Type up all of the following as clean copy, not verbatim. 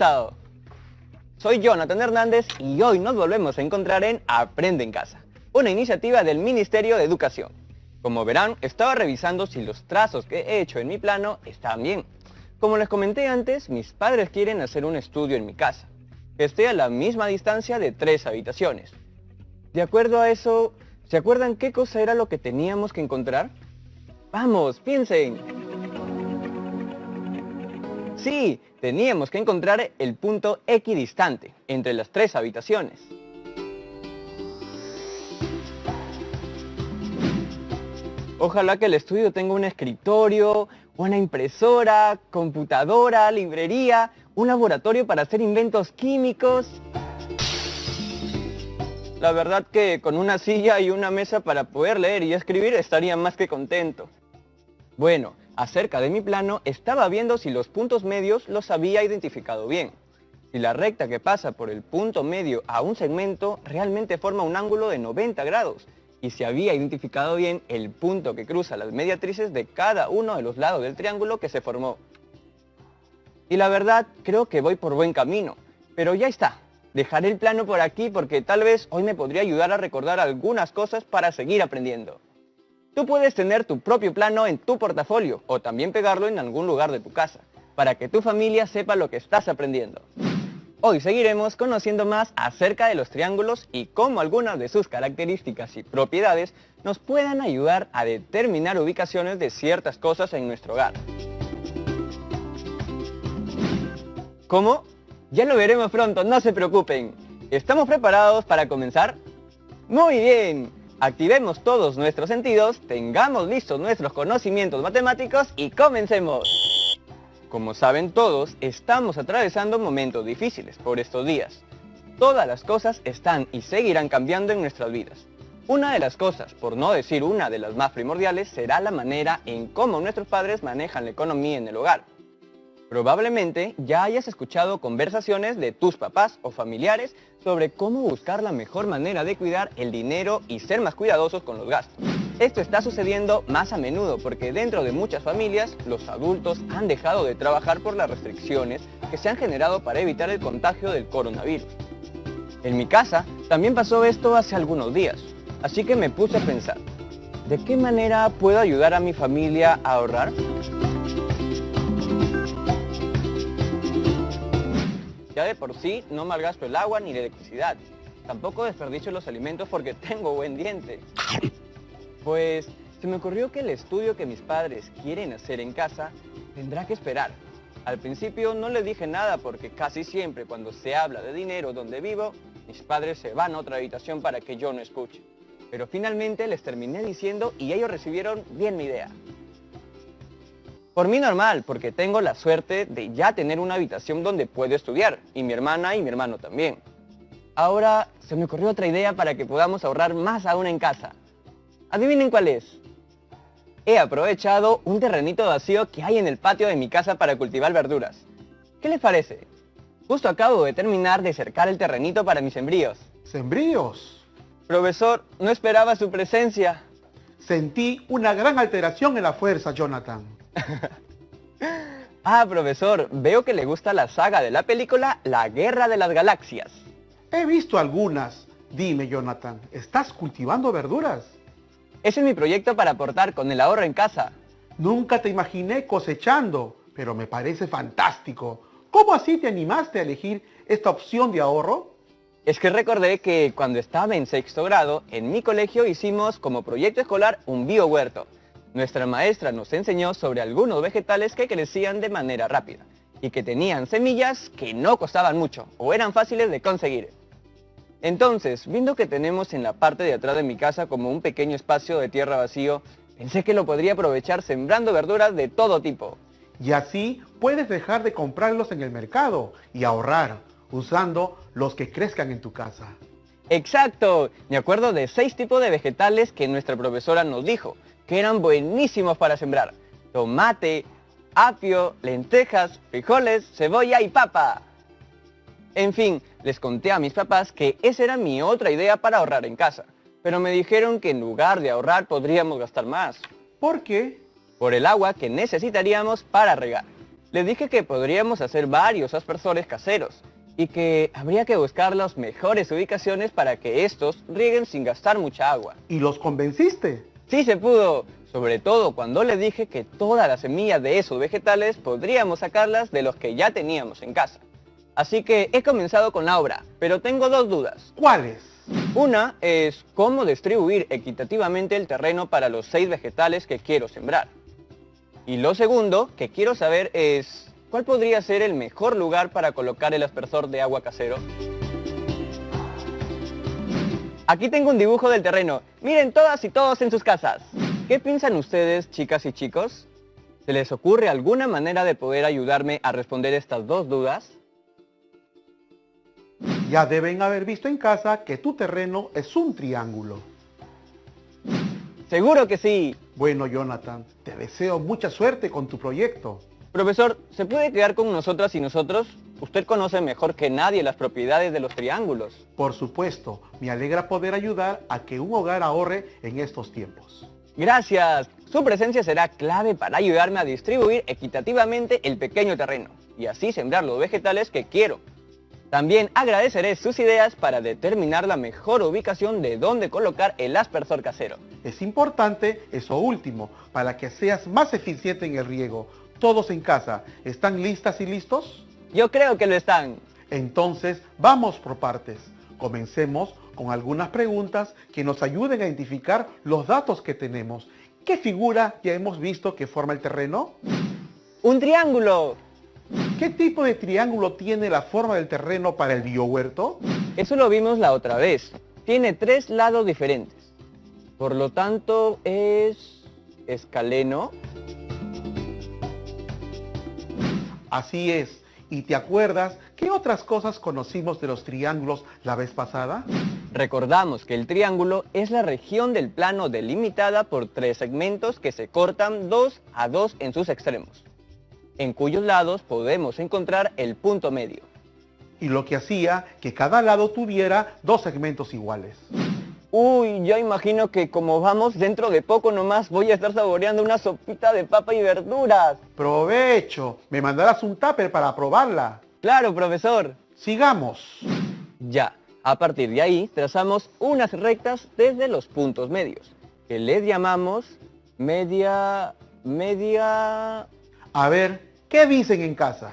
estado? Soy Jonathan Hernández y hoy nos volvemos a encontrar en Aprende en Casa, una iniciativa del Ministerio de Educación. Como verán, estaba revisando si los trazos que he hecho en mi plano están bien. Como les comenté antes, mis padres quieren hacer un estudio en mi casa, que esté a la misma distancia de 3 habitaciones. De acuerdo a eso, ¿se acuerdan qué cosa era lo que teníamos que encontrar? ¡Vamos, piensen! Sí, teníamos que encontrar el punto equidistante entre las 3 habitaciones. Ojalá que el estudio tenga un escritorio, una impresora, computadora, librería, un laboratorio para hacer inventos químicos. La verdad que con una silla y una mesa para poder leer y escribir estaría más que contento. Bueno, acerca de mi plano estaba viendo si los puntos medios los había identificado bien. Si la recta que pasa por el punto medio a un segmento realmente forma un ángulo de 90 grados. Y si había identificado bien el punto que cruza las mediatrices de cada uno de los lados del triángulo que se formó. Y la verdad, creo que voy por buen camino. Pero ya está. Dejaré el plano por aquí porque tal vez hoy me podría ayudar a recordar algunas cosas para seguir aprendiendo. Tú puedes tener tu propio plano en tu portafolio o también pegarlo en algún lugar de tu casa, para que tu familia sepa lo que estás aprendiendo. Hoy seguiremos conociendo más acerca de los triángulos y cómo algunas de sus características y propiedades nos puedan ayudar a determinar ubicaciones de ciertas cosas en nuestro hogar. ¿Cómo? Ya lo veremos pronto, no se preocupen. ¿Estamos preparados para comenzar? ¡Muy bien! Activemos todos nuestros sentidos, tengamos listos nuestros conocimientos matemáticos y comencemos. Como saben todos, estamos atravesando momentos difíciles por estos días. Todas las cosas están y seguirán cambiando en nuestras vidas. Una de las cosas, por no decir una de las más primordiales, será la manera en cómo nuestros padres manejan la economía en el hogar. Probablemente ya hayas escuchado conversaciones de tus papás o familiares sobre cómo buscar la mejor manera de cuidar el dinero y ser más cuidadosos con los gastos. Esto está sucediendo más a menudo porque dentro de muchas familias los adultos han dejado de trabajar por las restricciones que se han generado para evitar el contagio del coronavirus. En mi casa también pasó esto hace algunos días, así que me puse a pensar, ¿de qué manera puedo ayudar a mi familia a ahorrar? Ya de por sí no malgasto el agua ni la electricidad. Tampoco desperdicio los alimentos porque tengo buen diente. Pues se me ocurrió que el estudio que mis padres quieren hacer en casa tendrá que esperar. Al principio no les dije nada porque casi siempre cuando se habla de dinero donde vivo, mis padres se van a otra habitación para que yo no escuche. Pero finalmente les terminé diciendo y ellos recibieron bien mi idea. Por mí normal, porque tengo la suerte de ya tener una habitación donde puedo estudiar, y mi hermana y mi hermano también. Ahora se me ocurrió otra idea para que podamos ahorrar más aún en casa. ¿Adivinen cuál es? He aprovechado un terrenito vacío que hay en el patio de mi casa para cultivar verduras. ¿Qué les parece? Justo acabo de terminar de cercar el terrenito para mis sembríos. ¿Sembríos? Profesor, no esperaba su presencia. Sentí una gran alteración en la fuerza, Jonathan. Ah, profesor, veo que le gusta la saga de la película La Guerra de las Galaxias. He visto algunas. Dime, Jonathan, ¿estás cultivando verduras? Ese es mi proyecto para aportar con el ahorro en casa. Nunca te imaginé cosechando, pero me parece fantástico. ¿Cómo así te animaste a elegir esta opción de ahorro? Es que recordé que cuando estaba en 6º grado, en mi colegio hicimos como proyecto escolar un biohuerto. Nuestra maestra nos enseñó sobre algunos vegetales que crecían de manera rápida y que tenían semillas que no costaban mucho o eran fáciles de conseguir. Entonces, viendo que tenemos en la parte de atrás de mi casa como un pequeño espacio de tierra vacío, pensé que lo podría aprovechar sembrando verduras de todo tipo. Y así puedes dejar de comprarlos en el mercado y ahorrar, usando los que crezcan en tu casa. ¡Exacto! Me acuerdo de 6 tipos de vegetales que nuestra profesora nos dijo, que eran buenísimos para sembrar. Tomate, apio, lentejas, frijoles, cebolla y papa. En fin, les conté a mis papás que esa era mi otra idea para ahorrar en casa. Pero me dijeron que en lugar de ahorrar podríamos gastar más. ¿Por qué? Por el agua que necesitaríamos para regar. Les dije que podríamos hacer varios aspersores caseros y que habría que buscar las mejores ubicaciones para que estos rieguen sin gastar mucha agua. ¿Y los convenciste? Sí se pudo, sobre todo cuando les dije que todas las semillas de esos vegetales podríamos sacarlas de los que ya teníamos en casa. Así que he comenzado con la obra, pero tengo dos dudas. ¿Cuáles? Una es cómo distribuir equitativamente el terreno para los 6 vegetales que quiero sembrar. Y lo segundo que quiero saber es, ¿cuál podría ser el mejor lugar para colocar el aspersor de agua casero? Aquí tengo un dibujo del terreno. Miren todas y todos en sus casas. ¿Qué piensan ustedes, chicas y chicos? ¿Se les ocurre alguna manera de poder ayudarme a responder estas dos dudas? Ya deben haber visto en casa que tu terreno es un triángulo. ¡Seguro que sí! Bueno, Jonathan, te deseo mucha suerte con tu proyecto. Profesor, ¿se puede quedar con nosotras y nosotros? Usted conoce mejor que nadie las propiedades de los triángulos. Por supuesto, me alegra poder ayudar a que un hogar ahorre en estos tiempos. Gracias. Su presencia será clave para ayudarme a distribuir equitativamente el pequeño terreno y así sembrar los vegetales que quiero. También agradeceré sus ideas para determinar la mejor ubicación de dónde colocar el aspersor casero. Es importante eso último, para que seas más eficiente en el riego. ¿Todos en casa están listas y listos? Yo creo que lo están. Entonces, vamos por partes. Comencemos con algunas preguntas que nos ayuden a identificar los datos que tenemos. ¿Qué figura ya hemos visto que forma el terreno? ¡Un triángulo! ¿Qué tipo de triángulo tiene la forma del terreno para el biohuerto? Eso lo vimos la otra vez. Tiene 3 lados diferentes. Por lo tanto, es escaleno. Así es. ¿Y te acuerdas qué otras cosas conocimos de los triángulos la vez pasada? Recordamos que el triángulo es la región del plano delimitada por 3 segmentos que se cortan 2 a 2 en sus extremos, en cuyos lados podemos encontrar el punto medio. Y lo que hacía que cada lado tuviera 2 segmentos iguales. Uy, ya imagino que como vamos, dentro de poco nomás voy a estar saboreando una sopita de papa y verduras. ¡Provecho! Me mandarás un tupper para probarla. Claro, profesor. Sigamos. Ya, a partir de ahí trazamos unas rectas desde los puntos medios, que les llamamos media... A ver, ¿qué dicen en casa?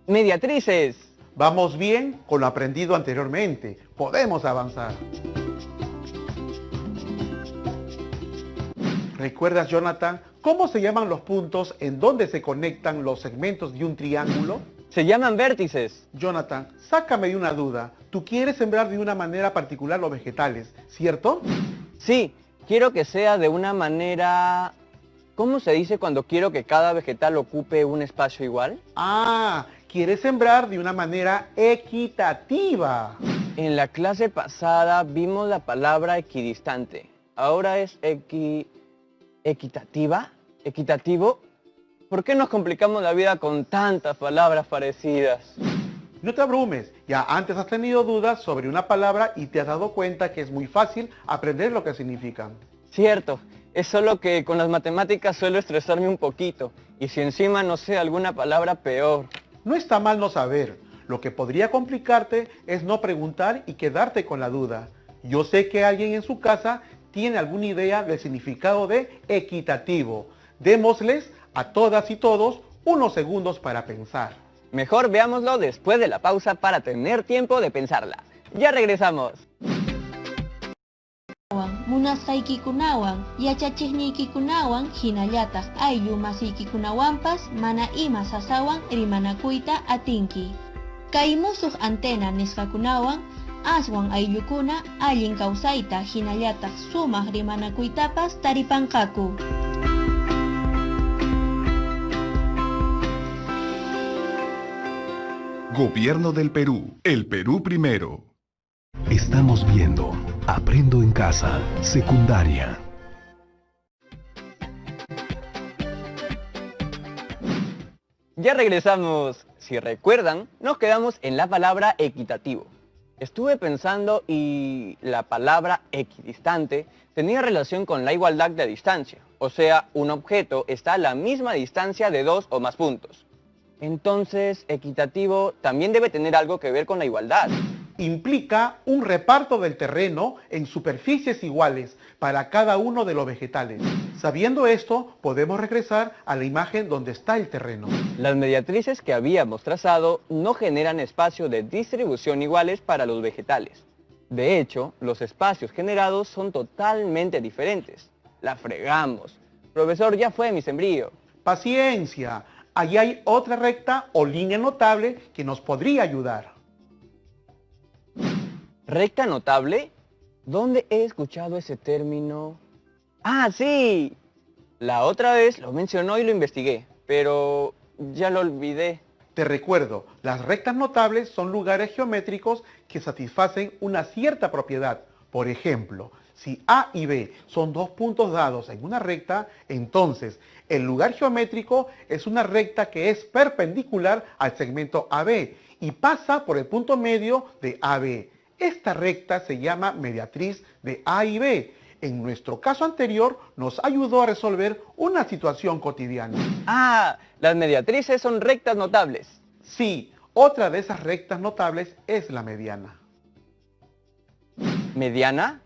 mediatrices. Vamos bien con lo aprendido anteriormente. Podemos avanzar. ¿Recuerdas, Jonathan, cómo se llaman los puntos en donde se conectan los segmentos de un triángulo? Se llaman vértices. Jonathan, sácame de una duda. Tú quieres sembrar de una manera particular los vegetales, ¿cierto? Sí, quiero que sea de una manera... ¿Cómo se dice cuando quiero que cada vegetal ocupe un espacio igual? Ah, quieres sembrar de una manera equitativa. En la clase pasada vimos la palabra equidistante. Ahora es equitativa, equitativo. ¿Por qué nos complicamos la vida con tantas palabras parecidas? No te abrumes, ya antes has tenido dudas sobre una palabra y te has dado cuenta que es muy fácil aprender lo que significan. Cierto, es solo que con las matemáticas suelo estresarme un poquito. Y si encima no sé alguna palabra, peor. No está mal no saber. Lo que podría complicarte es no preguntar y quedarte con la duda. Yo sé que alguien en su casa tiene alguna idea del significado de equitativo. Démosles a todas y todos unos segundos para pensar. Mejor veámoslo después de la pausa para tener tiempo de pensarla. Ya regresamos. Munasqaykikunawan, yachachikniykikunawan, hinallataq ayllu masiykikunawanpas mana ima sasawan rimanakuyta atinki. Kay musuq antena nisqakunawan, aswan ayllukuna allin kawsayta hinallataq sumaq rimanakuytapas taripanqaku. Gobierno del Perú. El Perú primero. Estamos viendo Aprendo en Casa, secundaria. Ya regresamos. Si recuerdan, nos quedamos en la palabra equitativo. Estuve pensando y la palabra equidistante tenía relación con la igualdad de distancia. O sea, un objeto está a la misma distancia de 2 o más puntos. Entonces, equitativo también debe tener algo que ver con la igualdad. Implica un reparto del terreno en superficies iguales para cada uno de los vegetales. Sabiendo esto, podemos regresar a la imagen donde está el terreno. Las mediatrices que habíamos trazado no generan espacios de distribución iguales para los vegetales. De hecho, los espacios generados son totalmente diferentes. La fregamos. Profesor, ya fue mi sembrío. Paciencia, allí hay otra recta o línea notable que nos podría ayudar. ¿Recta notable? ¿Dónde he escuchado ese término? ¡Ah, sí! La otra vez lo mencionó y lo investigué, pero ya lo olvidé. Te recuerdo, las rectas notables son lugares geométricos que satisfacen una cierta propiedad. Por ejemplo, si A y B son dos puntos dados en una recta, entonces el lugar geométrico es una recta que es perpendicular al segmento AB y pasa por el punto medio de AB. Esta recta se llama mediatriz de A y B. En nuestro caso anterior nos ayudó a resolver una situación cotidiana. Ah, las mediatrices son rectas notables. Sí, otra de esas rectas notables es la mediana. ¿Mediana?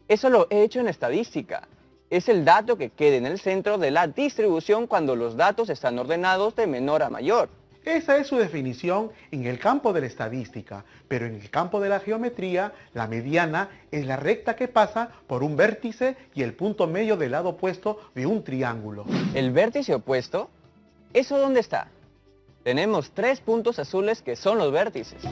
Eso lo he hecho en estadística. Es el dato que queda en el centro de la distribución cuando los datos están ordenados de menor a mayor. Esa es su definición en el campo de la estadística, pero en el campo de la geometría, la mediana es la recta que pasa por un vértice y el punto medio del lado opuesto de un triángulo. ¿El vértice opuesto? ¿Eso dónde está? Tenemos 3 puntos azules que son los vértices.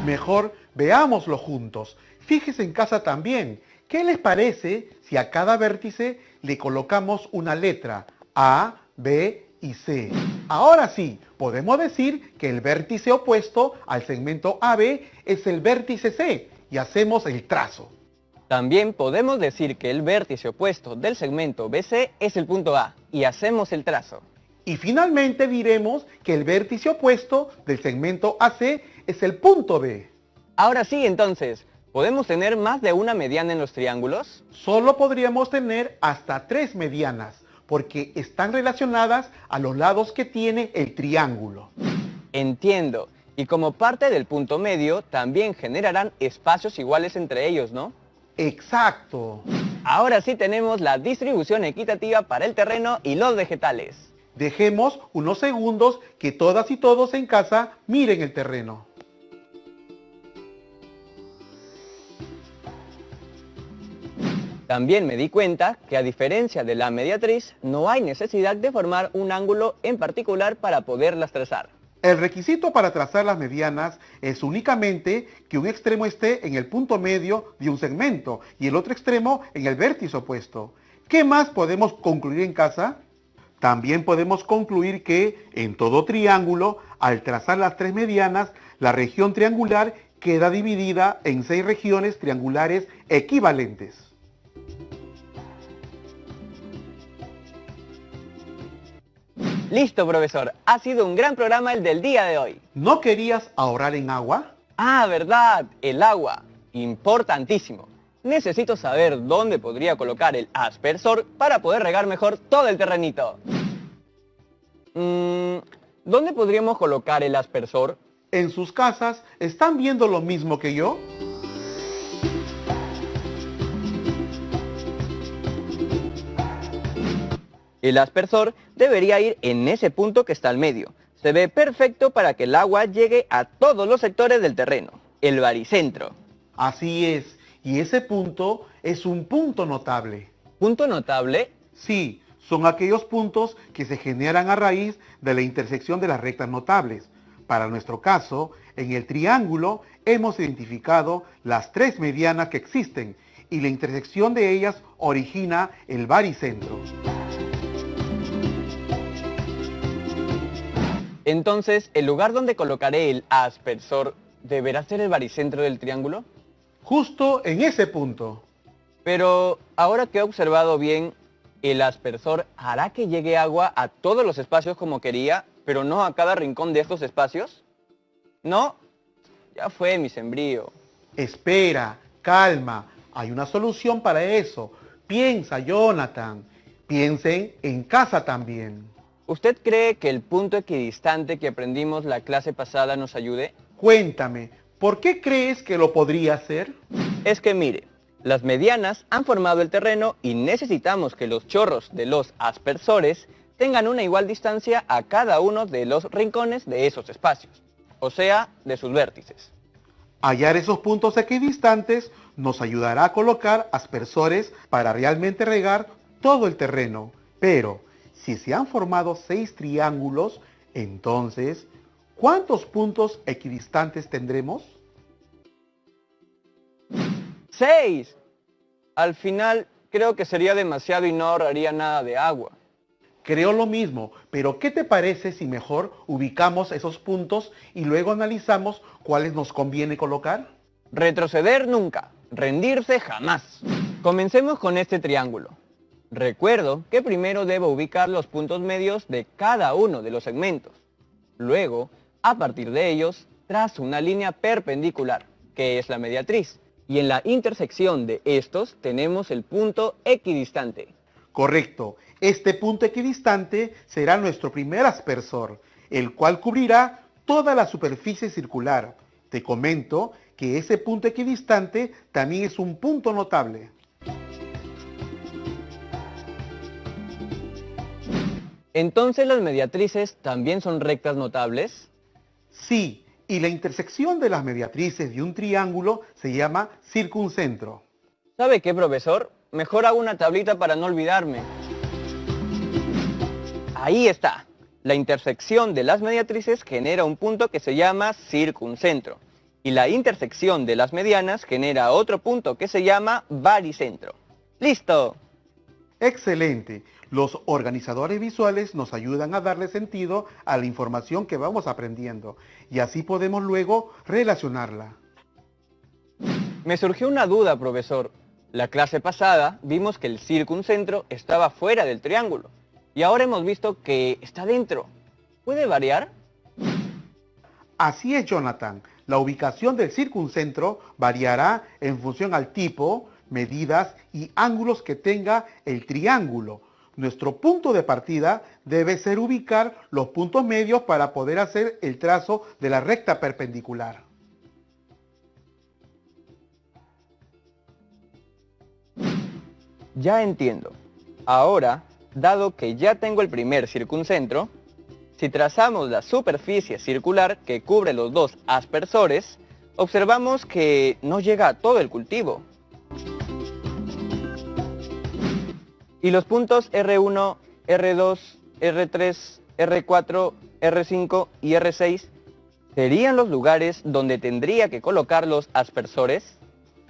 Mejor veámoslo juntos. Fíjese en casa también. ¿Qué les parece si a cada vértice le colocamos una letra? A, B y C. Ahora sí, podemos decir que el vértice opuesto al segmento AB es el vértice C y hacemos el trazo. También podemos decir que el vértice opuesto del segmento BC es el punto A y hacemos el trazo. Y finalmente diremos que el vértice opuesto del segmento AC es el punto B. Ahora sí, entonces, ¿podemos tener más de una mediana en los triángulos? Solo podríamos tener hasta 3 medianas, porque están relacionadas a los lados que tiene el triángulo. Entiendo. Y como parte del punto medio, también generarán espacios iguales entre ellos, ¿no? Exacto. Ahora sí tenemos la distribución equitativa para el terreno y los vegetales. Dejemos unos segundos que todas y todos en casa miren el terreno. También me di cuenta que a diferencia de la mediatriz, no hay necesidad de formar un ángulo en particular para poderlas trazar. El requisito para trazar las medianas es únicamente que un extremo esté en el punto medio de un segmento y el otro extremo en el vértice opuesto. ¿Qué más podemos concluir en casa? También podemos concluir que en todo triángulo, al trazar las 3 medianas, la región triangular queda dividida en 6 regiones triangulares equivalentes. Listo, profesor. Ha sido un gran programa el del día de hoy. ¿No querías ahorrar en agua? Ah, verdad, el agua. Importantísimo. Necesito saber dónde podría colocar el aspersor para poder regar mejor todo el terrenito. ¿Dónde podríamos colocar el aspersor? ¿En sus casas están viendo lo mismo que yo? El aspersor debería ir en ese punto que está al medio. Se ve perfecto para que el agua llegue a todos los sectores del terreno. El baricentro. Así es, y ese punto es un punto notable. ¿Punto notable? Sí, son aquellos puntos que se generan a raíz de la intersección de las rectas notables. Para nuestro caso, en el triángulo hemos identificado las 3 medianas que existen y la intersección de ellas origina el baricentro. Entonces, ¿el lugar donde colocaré el aspersor deberá ser el baricentro del triángulo? Justo en ese punto. Pero, ahora que he observado bien, ¿el aspersor hará que llegue agua a todos los espacios como quería, pero no a cada rincón de estos espacios? ¿No? Ya fue mi sembrío. Espera, calma, hay una solución para eso. Piensa, Jonathan. Piensen en casa también. ¿Usted cree que el punto equidistante que aprendimos la clase pasada nos ayude? Cuéntame, ¿por qué crees que lo podría hacer? Es que mire, las medianas han formado el terreno y necesitamos que los chorros de los aspersores tengan una igual distancia a cada uno de los rincones de esos espacios, o sea, de sus vértices. Hallar esos puntos equidistantes nos ayudará a colocar aspersores para realmente regar todo el terreno. Pero, si se han formado 6 triángulos, entonces, ¿cuántos puntos equidistantes tendremos? 6. Al final, creo que sería demasiado y no ahorraría nada de agua. Creo lo mismo, pero ¿qué te parece si mejor ubicamos esos puntos y luego analizamos cuáles nos conviene colocar? Retroceder nunca, rendirse jamás. Comencemos con este triángulo. Recuerdo que primero debo ubicar los puntos medios de cada uno de los segmentos. Luego, a partir de ellos, trazo una línea perpendicular, que es la mediatriz, y en la intersección de estos tenemos el punto equidistante. Correcto, este punto equidistante será nuestro primer aspersor, el cual cubrirá toda la superficie circular. Te comento que ese punto equidistante también es un punto notable. ¿Entonces las mediatrices también son rectas notables? Sí, y la intersección de las mediatrices de un triángulo se llama circuncentro. ¿Sabe qué, profesor? Mejor hago una tablita para no olvidarme. Ahí está. La intersección de las mediatrices genera un punto que se llama circuncentro. Y la intersección de las medianas genera otro punto que se llama baricentro. ¡Listo! Excelente. Los organizadores visuales nos ayudan a darle sentido a la información que vamos aprendiendo y así podemos luego relacionarla. Me surgió una duda, profesor. La clase pasada vimos que el circuncentro estaba fuera del triángulo y ahora hemos visto que está dentro. ¿Puede variar? Así es, Jonathan. La ubicación del circuncentro variará en función al tipo, medidas y ángulos que tenga el triángulo. Nuestro punto de partida debe ser ubicar los puntos medios para poder hacer el trazo de la recta perpendicular. Ya entiendo. Ahora, dado que ya tengo el primer circuncentro, si trazamos la superficie circular que cubre los dos aspersores, observamos que no llega a todo el cultivo. Y los puntos R1, R2, R3, R4, R5 y R6 serían los lugares donde tendría que colocar los aspersores.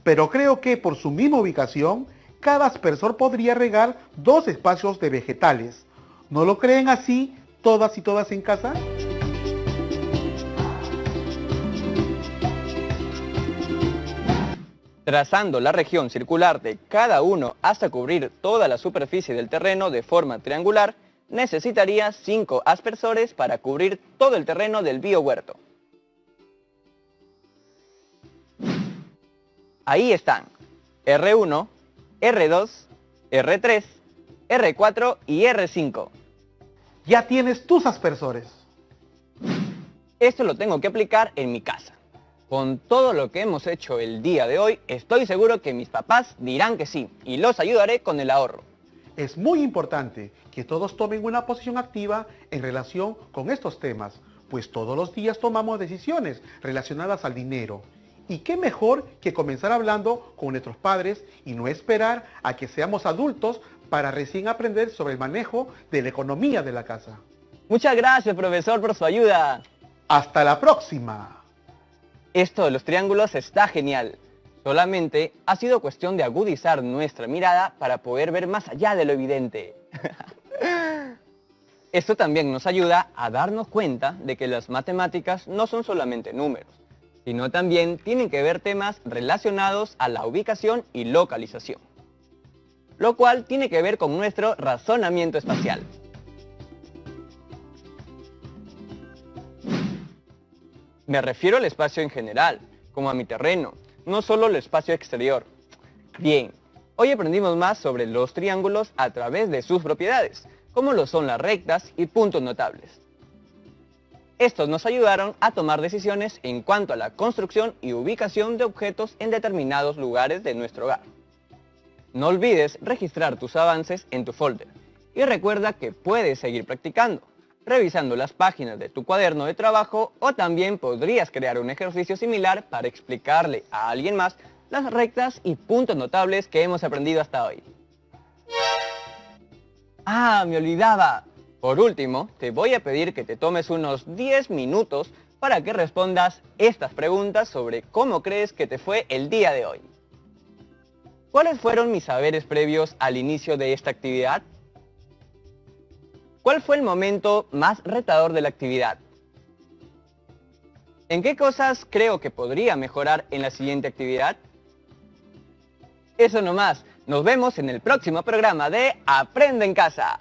Pero creo que por su misma ubicación, cada aspersor podría regar 2 espacios de vegetales. ¿No lo creen así todas y todas en casa? Trazando la región circular de cada uno hasta cubrir toda la superficie del terreno de forma triangular, necesitaría 5 aspersores para cubrir todo el terreno del biohuerto. Ahí están, R1, R2, R3, R4 y R5. Ya tienes tus aspersores. Esto lo tengo que aplicar en mi casa. Con todo lo que hemos hecho el día de hoy, estoy seguro que mis papás dirán que sí, y los ayudaré con el ahorro. Es muy importante que todos tomen una posición activa en relación con estos temas, pues todos los días tomamos decisiones relacionadas al dinero. Y qué mejor que comenzar hablando con nuestros padres y no esperar a que seamos adultos para recién aprender sobre el manejo de la economía de la casa. Muchas gracias, profesor, por su ayuda. ¡Hasta la próxima! Esto de los triángulos está genial. Solamente ha sido cuestión de agudizar nuestra mirada para poder ver más allá de lo evidente. Esto también nos ayuda a darnos cuenta de que las matemáticas no son solamente números, sino también tienen que ver temas relacionados a la ubicación y localización, lo cual tiene que ver con nuestro razonamiento espacial. Me refiero al espacio en general, como a mi terreno, no solo el espacio exterior. Bien, hoy aprendimos más sobre los triángulos a través de sus propiedades, como lo son las rectas y puntos notables. Estos nos ayudaron a tomar decisiones en cuanto a la construcción y ubicación de objetos en determinados lugares de nuestro hogar. No olvides registrar tus avances en tu folder y recuerda que puedes seguir practicando, revisando las páginas de tu cuaderno de trabajo, o también podrías crear un ejercicio similar para explicarle a alguien más las rectas y puntos notables que hemos aprendido hasta hoy. ¡Ah, me olvidaba! Por último, te voy a pedir que te tomes unos 10 minutos para que respondas estas preguntas sobre cómo crees que te fue el día de hoy. ¿Cuáles fueron mis saberes previos al inicio de esta actividad? ¿Cuál fue el momento más retador de la actividad? ¿En qué cosas creo que podría mejorar en la siguiente actividad? Eso nomás, nos vemos en el próximo programa de Aprende en Casa.